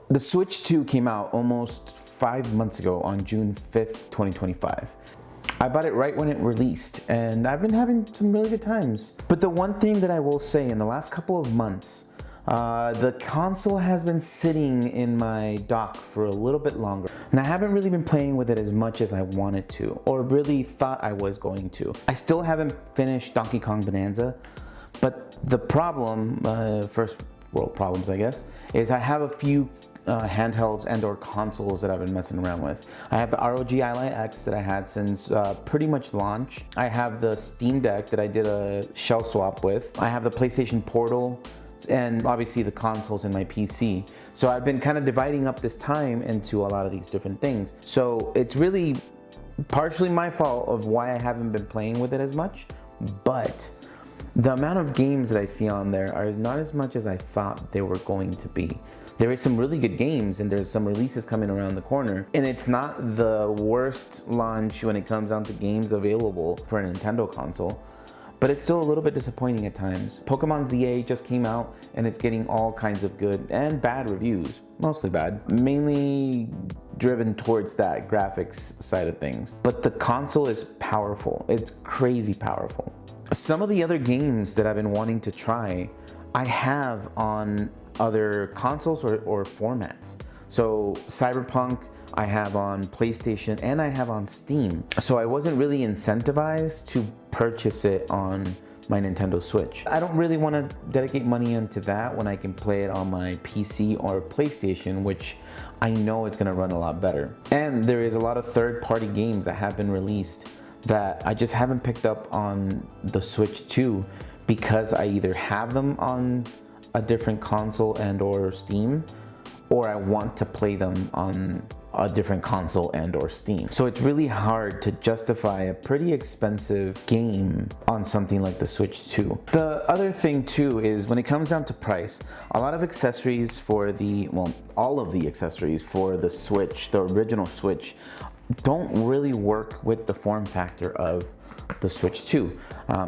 the Switch 2 came out almost 5 months ago on June 5th, 2025. I bought it right when it released, and I've been having some really good times. But the one thing that I will say, in the last couple of months, the console has been sitting in my dock for a little bit longer. And I haven't really been playing with it as much as I wanted to, or really thought I was going to. I still haven't finished Donkey Kong Bonanza, but the problem, first world problems I guess, is I have a few handhelds and or consoles that I've been messing around with. I have the ROG Ally X that I had since pretty much launch. I have the Steam Deck that I did a shell swap with. I have the PlayStation Portal, and obviously the consoles in my PC. So I've been kind of dividing up this time into a lot of these different things. So it's really partially my fault of why I haven't been playing with it as much, but the amount of games that I see on there are not as much as I thought they were going to be. There is some really good games, and there's some releases coming around the corner, and it's not the worst launch when it comes down to games available for a Nintendo console, but it's still a little bit disappointing at times. Pokemon ZA just came out, and it's getting all kinds of good and bad reviews, mostly bad, mainly driven towards that graphics side of things. But the console is powerful, it's crazy powerful. Some of the other games that I've been wanting to try, I have on other consoles or formats. So Cyberpunk I have on PlayStation and I have on Steam. So I wasn't really incentivized to purchase it on my Nintendo Switch. I don't really want to dedicate money into that when I can play it on my PC or PlayStation, which I know it's going to run a lot better. And there is a lot of third-party games that have been released that I just haven't picked up on the Switch 2 because I either have them on a different console and or Steam, or I want to play them on a different console and or Steam. So it's really hard to justify a pretty expensive game on something like the Switch 2. The other thing too is when it comes down to price, a lot of accessories for the, well, all of the accessories for the Switch, the original Switch, don't really work with the form factor of the Switch 2.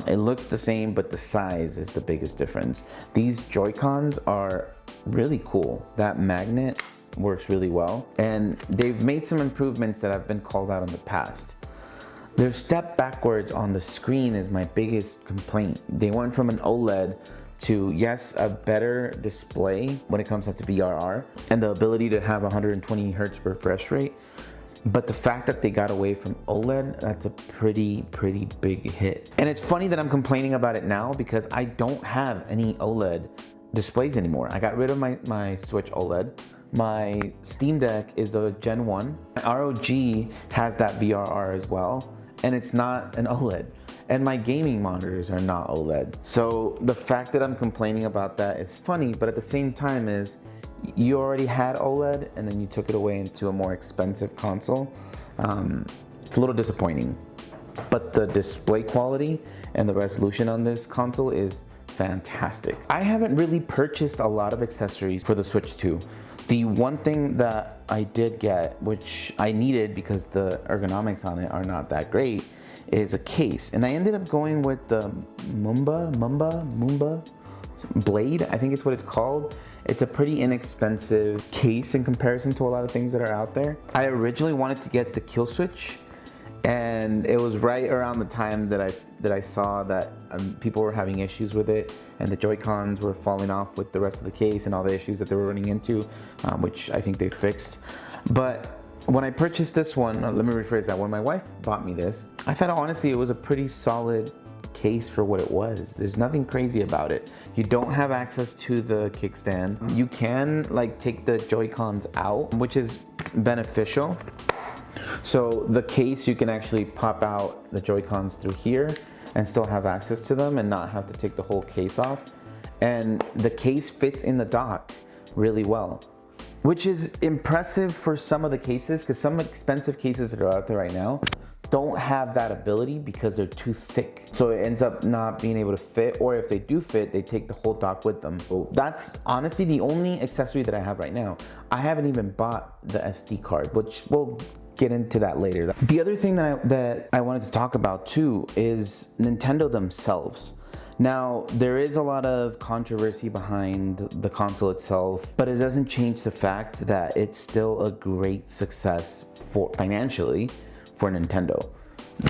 It looks the same, but the size is the biggest difference. These Joy-Cons are really cool. That magnet works really well, and they've made some improvements that have been called out in the past. Their step backwards on the screen is my biggest complaint. They went from an OLED to, yes, a better display when it comes to VRR and the ability to have 120 Hz refresh rate. But the fact that they got away from OLED, that's a pretty big hit. And it's funny that I'm complaining about it now because I don't have any OLED displays anymore. I got rid of my Switch OLED. My Steam Deck is a Gen 1. My ROG has that VRR as well, and it's not an OLED. And my gaming monitors are not OLED. So the fact that I'm complaining about that is funny, but at the same time is, you already had OLED and then you took it away into a more expensive console. It's a little disappointing, but the display quality and the resolution on this console is fantastic. I haven't really purchased a lot of accessories for the Switch 2. The one thing that I did get, which I needed because the ergonomics on it are not that great, is a case. And I ended up going with the Mumba Blade, I think it's what it's called. It's a pretty inexpensive case in comparison to a lot of things that are out there. I originally wanted to get the kill switch, and it was right around the time that I saw that people were having issues with it, and the Joy-Cons were falling off with the rest of the case and all the issues that they were running into, which I think they fixed. But when I purchased this one, let me rephrase that, when my wife bought me this, I thought honestly it was a pretty solid case for what it was. There's nothing crazy about it. You don't have access to the kickstand. You can like take the Joy-Cons out, which is beneficial. So the case, you can actually pop out the Joy-Cons through here and still have access to them and not have to take the whole case off. And the case fits in the dock really well, which is impressive for some of the cases, because some expensive cases that are out there right now don't have that ability because they're too thick. So it ends up not being able to fit, or if they do fit, they take the whole dock with them. So that's honestly the only accessory that I have right now. I haven't even bought the SD card, which we'll get into that later. The other thing that I wanted to talk about too is Nintendo themselves. Now, there is a lot of controversy behind the console itself, but it doesn't change the fact that it's still a great success financially for Nintendo.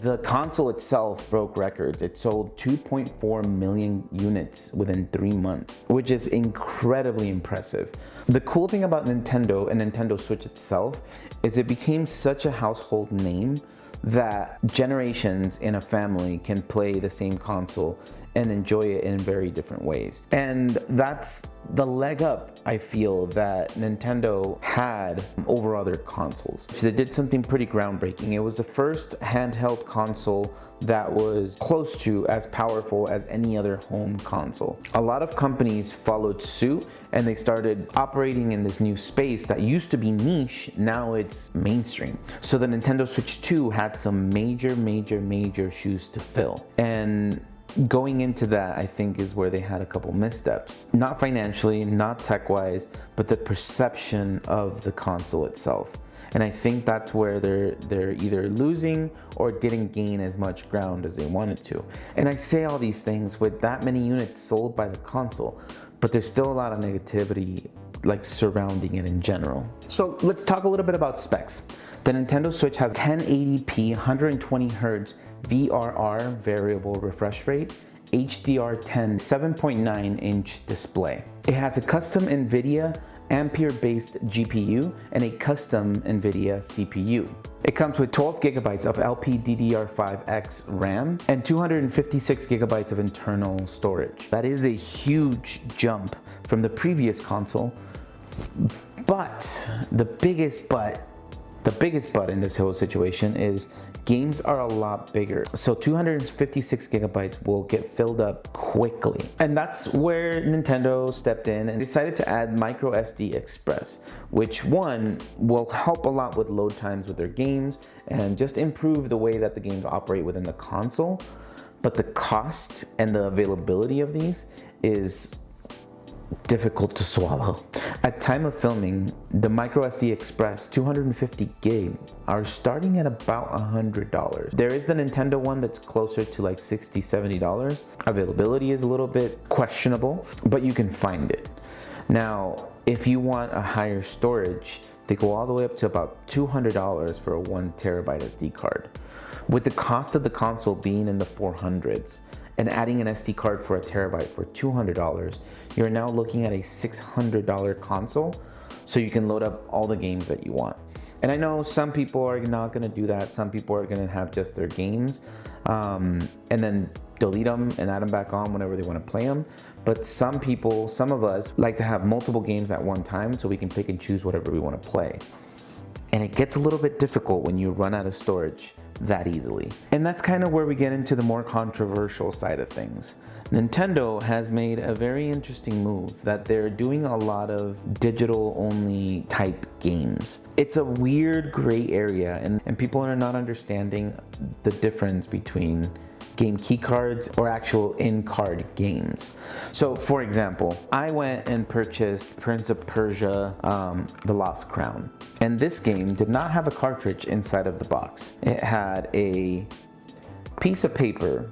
The console itself broke records. It sold 2.4 million units within 3 months, which is incredibly impressive. The cool thing about Nintendo and Nintendo Switch itself is it became such a household name that generations in a family can play the same console and enjoy it in very different ways. And that's the leg up I feel that Nintendo had over other consoles. They did something pretty groundbreaking. It was the first handheld console that was close to as powerful as any other home console. A lot of companies followed suit and they started operating in this new space that used to be niche, now it's mainstream. So the Nintendo Switch 2 had some major shoes to fill. And going into that, I think, is where they had a couple missteps. Not financially, not tech-wise, but the perception of the console itself. And I think that's where they're either losing or didn't gain as much ground as they wanted to. And I say all these things with that many units sold by the console, but there's still a lot of negativity like surrounding it in general. So let's talk a little bit about specs. The Nintendo Switch has 1080p 120 Hz VRR variable refresh rate, HDR10 7.9-inch display. It has a custom NVIDIA Ampere-based GPU and a custom NVIDIA CPU. It comes with 12 gigabytes of LPDDR5X RAM and 256 gigabytes of internal storage. That is a huge jump from the previous console, but the biggest but in this whole situation is games are a lot bigger. So 256 gigabytes will get filled up quickly. And that's where Nintendo stepped in and decided to add micro SD Express, which one will help a lot with load times with their games and just improve the way that the games operate within the console. But the cost and the availability of these is difficult to swallow. At time of filming, the micro SD Express 250 gig are starting at about $100. There is the Nintendo one that's closer to like $60, $70. Availability is a little bit questionable, but you can find it. Now, if you want a higher storage, they go all the way up to about $200 for a 1 terabyte SD card. With the cost of the console being in the 400s, and adding an SD card for a terabyte for $200, you're now looking at a $600 console, so you can load up all the games that you want. And I know some people are not gonna do that. Some people are gonna have just their games and then delete them and add them back on whenever they wanna play them. But some of us like to have multiple games at one time so we can pick and choose whatever we wanna play. And it gets a little bit difficult when you run out of storage that easily. And that's kind of where we get into the more controversial side of things. Nintendo has made a very interesting move that they're doing a lot of digital only type games. It's a weird gray area and people are not understanding the difference between game key cards or actual in-card games. So for example, I went and purchased Prince of Persia, The Lost Crown. And this game did not have a cartridge inside of the box. It had a piece of paper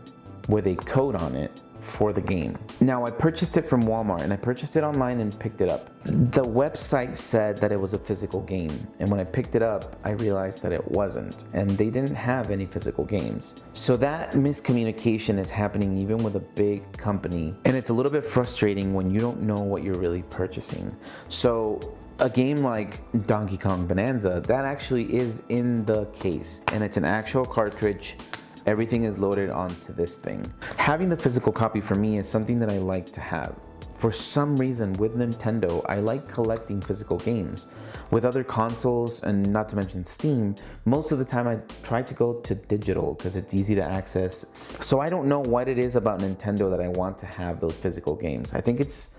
with a code on it for the game. Now I purchased it from Walmart and I purchased it online and picked it up. The website said that it was a physical game, and when I picked it up I realized that it wasn't, and they didn't have any physical games. So that miscommunication is happening even with a big company, and it's a little bit frustrating when you don't know what you're really purchasing. So a game like Donkey Kong Bonanza, that actually is in the case and it's an actual cartridge. Everything is loaded onto this thing. Having the physical copy for me is something that I like to have. For some reason with Nintendo, I like collecting physical games. With other consoles, and not to mention Steam, most of the time I try to go to digital because it's easy to access. So I don't know what it is about Nintendo that I want to have those physical games. I think it's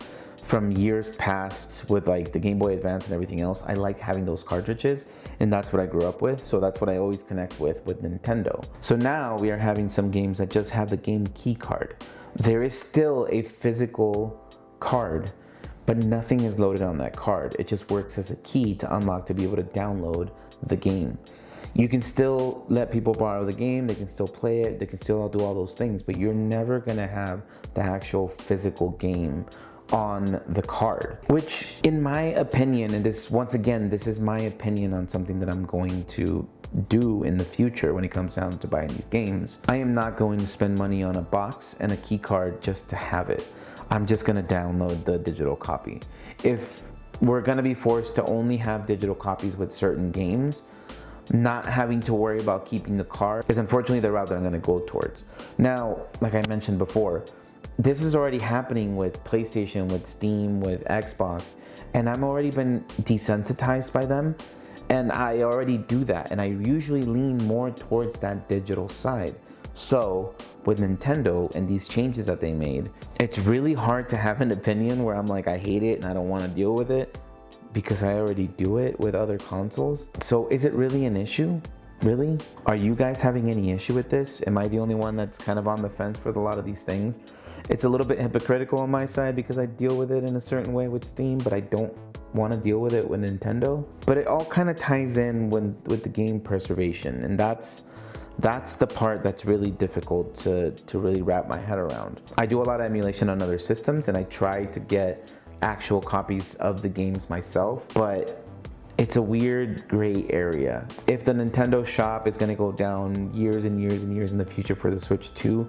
from years past with like the Game Boy Advance and everything else. I like having those cartridges, and that's what I grew up with, so that's what I always connect with Nintendo. So now we are having some games that just have the game key card. There is still a physical card, but nothing is loaded on that card. It just works as a key to unlock to be able to download the game. You can still let people borrow the game, they can still play it, they can still do all those things, but you're never gonna have the actual physical game on the card. Which, in my opinion, and this, once again, this is my opinion on something that I'm going to do in the future when it comes down to buying these games. I am not going to spend money on a box and a key card just to have it. I'm just gonna download the digital copy. If we're gonna be forced to only have digital copies with certain games, not having to worry about keeping the card is unfortunately the route that I'm gonna go towards. Now, like I mentioned before, this is already happening with PlayStation, with Steam, with Xbox, and I've already been desensitized by them, and I already do that, and I usually lean more towards that digital side. So with Nintendo and these changes that they made, it's really hard to have an opinion where I'm like, I hate it and I don't want to deal with it, because I already do it with other consoles. So is it really an issue? Really? Are you guys having any issue with this? Am I the only one that's kind of on the fence for a lot of these things? It's a little bit hypocritical on my side because I deal with it in a certain way with Steam, but I don't want to deal with it with Nintendo. But it all kind of ties in with the game preservation, and that's the part that's really difficult to really wrap my head around. I do a lot of emulation on other systems, and I try to get actual copies of the games myself, but it's a weird gray area. If the Nintendo shop is gonna go down years and years and years in the future for the Switch 2,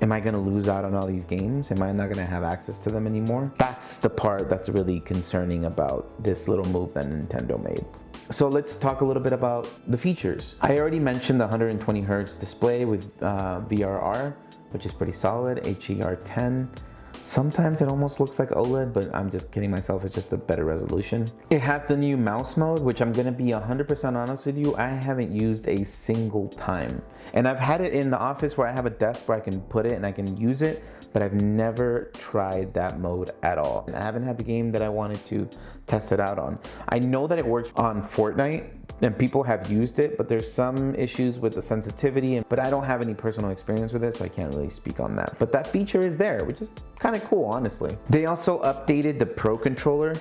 am I gonna lose out on all these games? Am I not gonna have access to them anymore? That's the part that's really concerning about this little move that Nintendo made. So let's talk a little bit about the features. I already mentioned the 120 Hertz display with VRR, which is pretty solid, HDR10. Sometimes it almost looks like OLED, but I'm just kidding myself, it's just a better resolution. It has the new mouse mode, which I'm gonna be 100% honest with you, I haven't used a single time. And I've had it in the office where I have a desk where I can put it and I can use it, but I've never tried that mode at all. And I haven't had the game that I wanted to test it out on. I know that it works on Fortnite, and people have used it, but there's some issues with the sensitivity, but I don't have any personal experience with it, so I can't really speak on that. But that feature is there, which is kind of cool, honestly. They also updated the Pro Controller,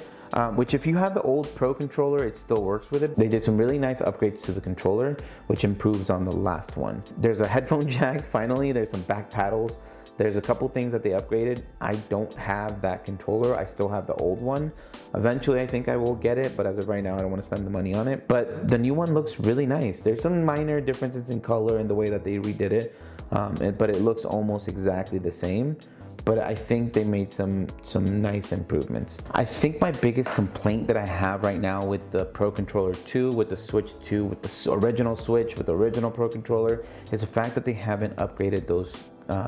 which if you have the old Pro Controller, it still works with it. They did some really nice upgrades to the controller, which improves on the last one. There's a headphone jack, finally, there's some back paddles. There's a couple things that they upgraded. I don't have that controller. I still have the old one. Eventually, I think I will get it, but as of right now, I don't want to spend the money on it. But the new one looks really nice. There's some minor differences in color and the way that they redid it, but it looks almost exactly the same. But I think they made some nice improvements. I think my biggest complaint that I have right now with the Pro Controller 2, with the Switch 2, with the original Switch, with the original Pro Controller, is the fact that they haven't upgraded those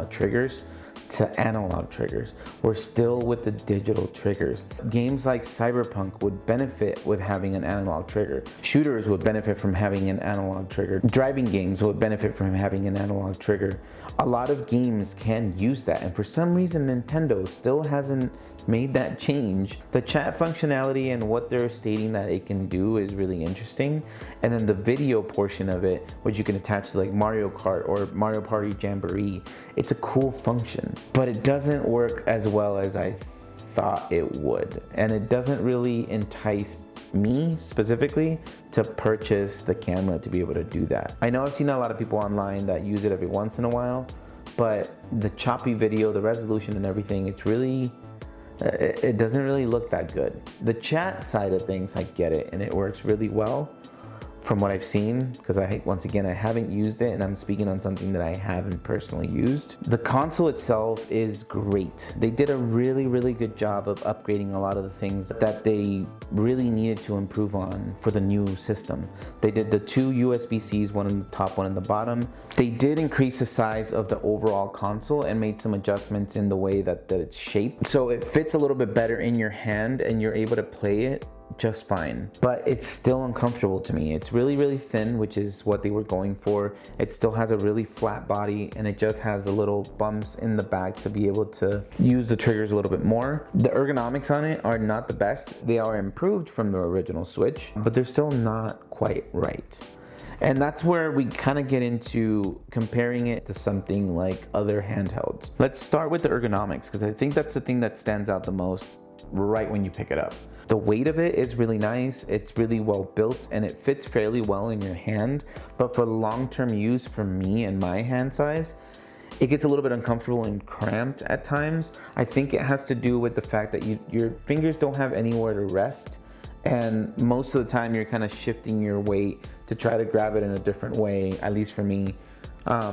triggers to analog triggers. We're still with the digital triggers. Games like Cyberpunk would benefit with having an analog trigger. Shooters would benefit from having an analog trigger. Driving games would benefit from having an analog trigger. A lot of games can use that, and for some reason Nintendo still hasn't made that change. The chat functionality and what they're stating that it can do is really interesting, and then the video portion of it, which you can attach to like Mario Kart or Mario Party Jamboree, it's a cool function, but it doesn't work as well as I thought it would, and it doesn't really entice me specifically to purchase the camera to be able to do that. I know I've seen a lot of people online that use it every once in a while, but the choppy video, the resolution and everything, it's really, it doesn't really look that good. The chat side of things, I get it, and it works really well from what I've seen, because once again, I haven't used it and I'm speaking on something that I haven't personally used. The console itself is great. They did a really, really good job of upgrading a lot of the things that they really needed to improve on for the new system. They did the two USB-Cs, one in the top, one in the bottom. They did increase the size of the overall console and made some adjustments in the way that it's shaped. So it fits a little bit better in your hand and you're able to play it just fine, but it's still uncomfortable to me. It's really, really thin, which is what they were going for. It still has a really flat body and it just has a little bumps in the back to be able to use the triggers a little bit more. The ergonomics on it are not the best. They are improved from the original Switch, but they're still not quite right. And that's where we kind of get into comparing it to something like other handhelds. Let's start with the ergonomics, because I think that's the thing that stands out the most right when you pick it up. The weight of it is really nice, it's really well built, and it fits fairly well in your hand. But for long-term use for me and my hand size, it gets a little bit uncomfortable and cramped at times. I think it has to do with the fact that your fingers don't have anywhere to rest, and most of the time you're kind of shifting your weight to try to grab it in a different way, at least for me.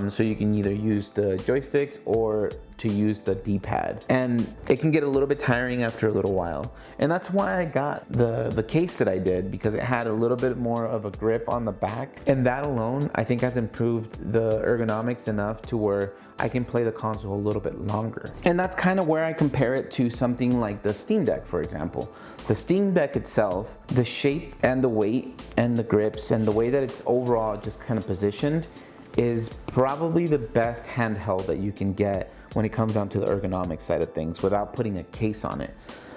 So you can either use the joysticks or to use the D-pad, and it can get a little bit tiring after a little while. And that's why I got the case that I did, because it had a little bit more of a grip on the back, and that alone I think has improved the ergonomics enough to where I can play the console a little bit longer. And that's kind of where I compare it to something like the Steam Deck, for example. The Steam Deck itself, the shape and the weight and the grips and the way that it's overall just kind of positioned is probably the best handheld that you can get when it comes down to the ergonomic side of things without putting a case on it.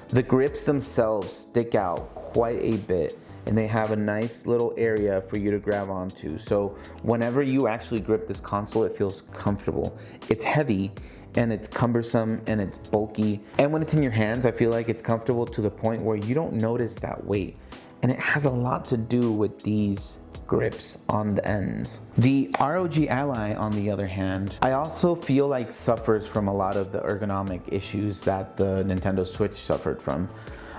The grips themselves stick out quite a bit, and they have a nice little area for you to grab onto. So whenever you actually grip this console, it feels comfortable. It's heavy and it's cumbersome and it's bulky. And when it's in your hands, I feel like it's comfortable to the point where you don't notice that weight. And it has a lot to do with these grips on the ends. The ROG Ally, on the other hand, I also feel like suffers from a lot of the ergonomic issues that the Nintendo Switch suffered from.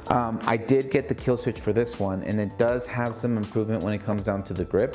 I did get the kill switch for this one, and it does have some improvement when it comes down to the grip.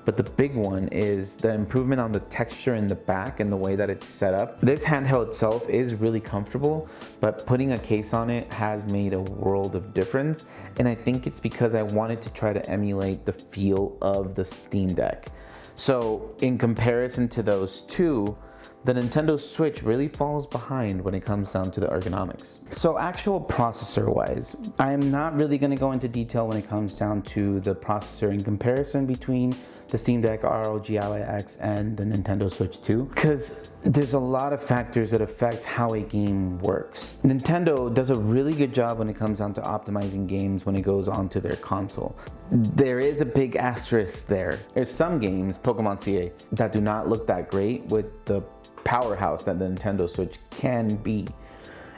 But the big one is the improvement on the texture in the back and the way that it's set up. This handheld itself is really comfortable, but putting a case on it has made a world of difference. And I think it's because I wanted to try to emulate the feel of the Steam Deck. So in comparison to those two, the Nintendo Switch really falls behind when it comes down to the ergonomics. So actual processor wise, I'm not really going to go into detail when it comes down to the processor in comparison between the Steam Deck ROG Ally X and the Nintendo Switch 2, because there's a lot of factors that affect how a game works. Nintendo does a really good job when it comes down to optimizing games when it goes onto their console. There is a big asterisk there. There's some games, Pokemon CA, that do not look that great with the powerhouse that the Nintendo Switch can be.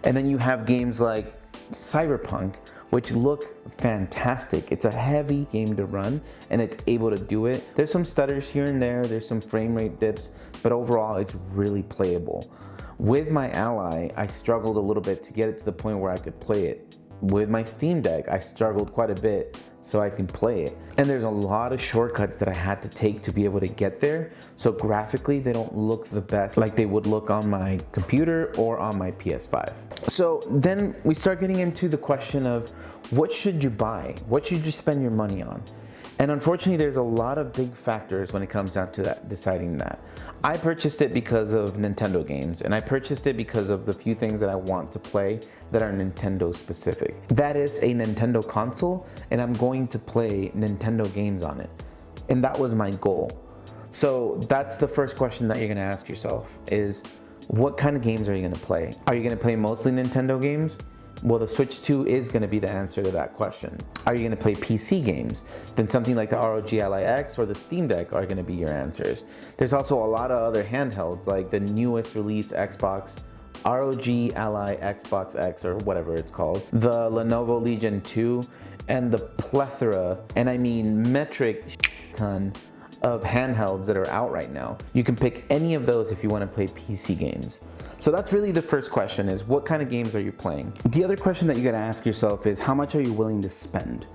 And then you have games like Cyberpunk, which look fantastic. It's a heavy game to run, and it's able to do it. There's some stutters here and there's some frame rate dips, but overall it's really playable. With my Ally, I struggled a little bit to get it to the point where I could play it. With my Steam Deck, I struggled quite a bit so I can play it. And there's a lot of shortcuts that I had to take to be able to get there. So graphically, they don't look the best like they would look on my computer or on my PS5. So then we start getting into the question of what should you buy? What should you spend your money on? And unfortunately, there's a lot of big factors when it comes down to that, deciding that. I purchased it because of Nintendo games, and I purchased it because of the few things that I want to play that are Nintendo specific. That is a Nintendo console, and I'm going to play Nintendo games on it. And that was my goal. So that's the first question that you're gonna ask yourself is, what kind of games are you gonna play? Are you gonna play mostly Nintendo games? Well, the Switch 2 is going to be the answer to that question. Are you going to play PC games? Then something like the ROG Ally X or the Steam Deck are going to be your answers. There's also a lot of other handhelds like the newest released Xbox, ROG Ally Xbox X or whatever it's called, the Lenovo Legion 2, and the plethora, and I mean metric ton of handhelds that are out right now. You can pick any of those if you want to play PC games. So that's really the first question, is what kind of games are you playing? The other question that you gotta ask yourself is, how much are you willing to spend?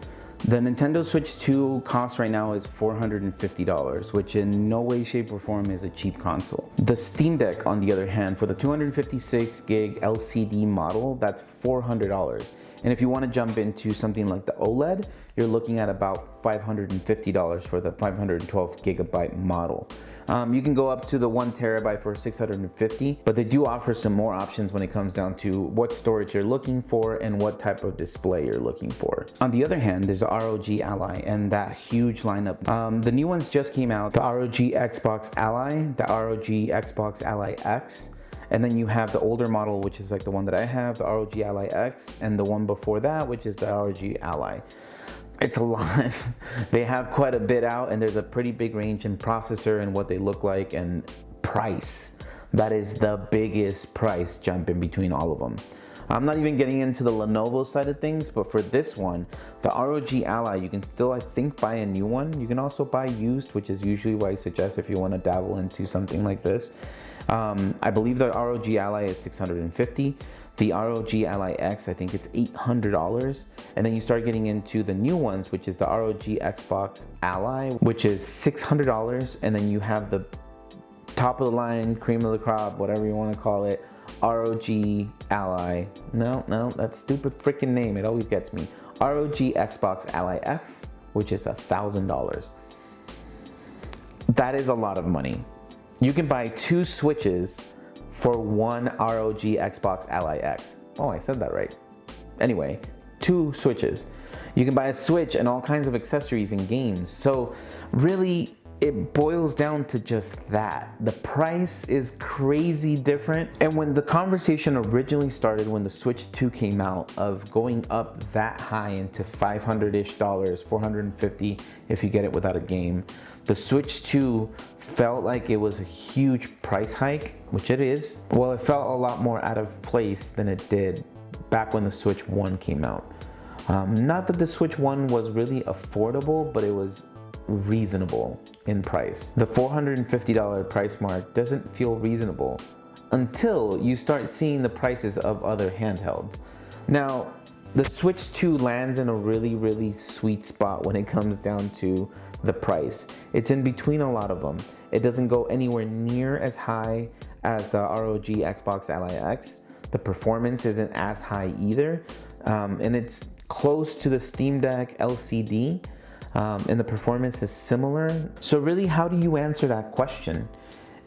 The Nintendo Switch 2 cost right now is $450, which in no way, shape, or form is a cheap console. The Steam Deck, on the other hand, for the 256 gig LCD model, that's $400. And if you want to jump into something like the OLED, you're looking at about $550 for the 512 gigabyte model. You can go up to the 1 terabyte for $650, but they do offer some more options when it comes down to what storage you're looking for and what type of display you're looking for. On the other hand, there's the ROG Ally and that huge lineup. The new ones just came out, the ROG Xbox Ally, the ROG Xbox Ally X, and then you have the older model, which is like the one that I have, the ROG Ally X, and the one before that, which is the ROG Ally. It's a lot. They have quite a bit out, and there's a pretty big range in processor and what they look like and price. That is the biggest price jump in between all of them. I'm not even getting into the Lenovo side of things, but for this one, the ROG Ally, you can still, I think, buy a new one. You can also buy used, which is usually what I suggest if you want to dabble into something like this. I believe the ROG Ally is $650. The ROG Ally X, I think it's $800. And then you start getting into the new ones, which is the ROG Xbox Ally, which is $600. And then you have the top of the line, cream of the crop, whatever you want to call it, ROG Ally. No, that stupid freaking name, it always gets me. ROG Xbox Ally X, which is $1,000. That is a lot of money. You can buy 2 Switches for one ROG Xbox Ally X. Oh, I said that right. Anyway, 2 Switches. You can buy a Switch and all kinds of accessories and games. So really, it boils down to just that. The price is crazy different. And when the conversation originally started, when the Switch 2 came out, of going up that high into $500-ish, $450 if you get it without a game, the Switch 2 felt like it was a huge price hike, which it is. Well, it felt a lot more out of place than it did back when the Switch 1 came out. Not that the Switch 1 was really affordable, but it was reasonable in price. The $450 price mark doesn't feel reasonable until you start seeing the prices of other handhelds. Now, the Switch 2 lands in a really sweet spot when it comes down to the price. It's in between a lot of them. It doesn't go anywhere near as high as the ROG Xbox Ally X. The performance isn't as high either, and it's close to the Steam Deck LCD, and the performance is similar. So really, how do you answer that question?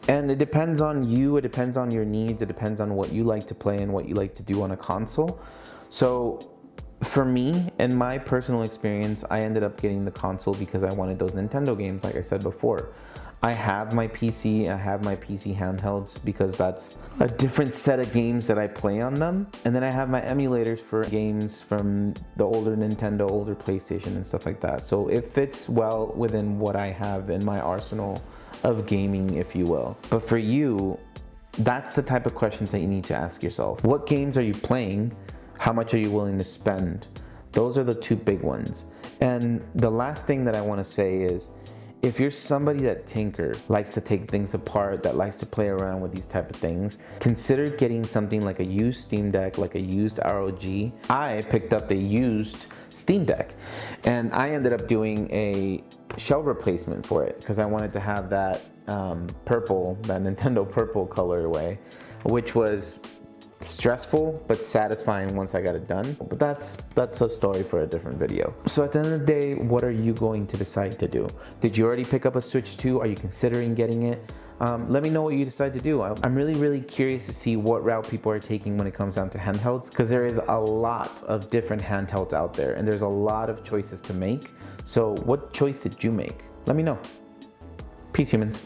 And it depends on you, it depends on your needs, it depends on what you like to play and what you like to do on a console. So for me, in my personal experience, I ended up getting the console because I wanted those Nintendo games, like I said before. I have my PC handhelds because that's a different set of games that I play on them. And then I have my emulators for games from the older Nintendo, older PlayStation and stuff like that. So it fits well within what I have in my arsenal of gaming, if you will. But for you, that's the type of questions that you need to ask yourself. What games are you playing? How much are you willing to spend? Those are the 2 big ones. And the last thing that I want to say is, if you're somebody that tinkers, likes to take things apart, that likes to play around with these type of things, consider getting something like a used Steam Deck, like a used ROG. I picked up a used Steam Deck, and I ended up doing a shell replacement for it because I wanted to have that purple, that Nintendo purple colorway, which was stressful but satisfying once I got it done. But that's a story for a different video. So at the end of the day, what are you going to decide to do? Did you already pick up a Switch 2? Are you considering getting it? Let me know what you decide to do. I'm really curious to see what route people are taking when it comes down to handhelds, because there is a lot of different handhelds out there and there's a lot of choices to make. So what choice did you make? Let me know. Peace, humans.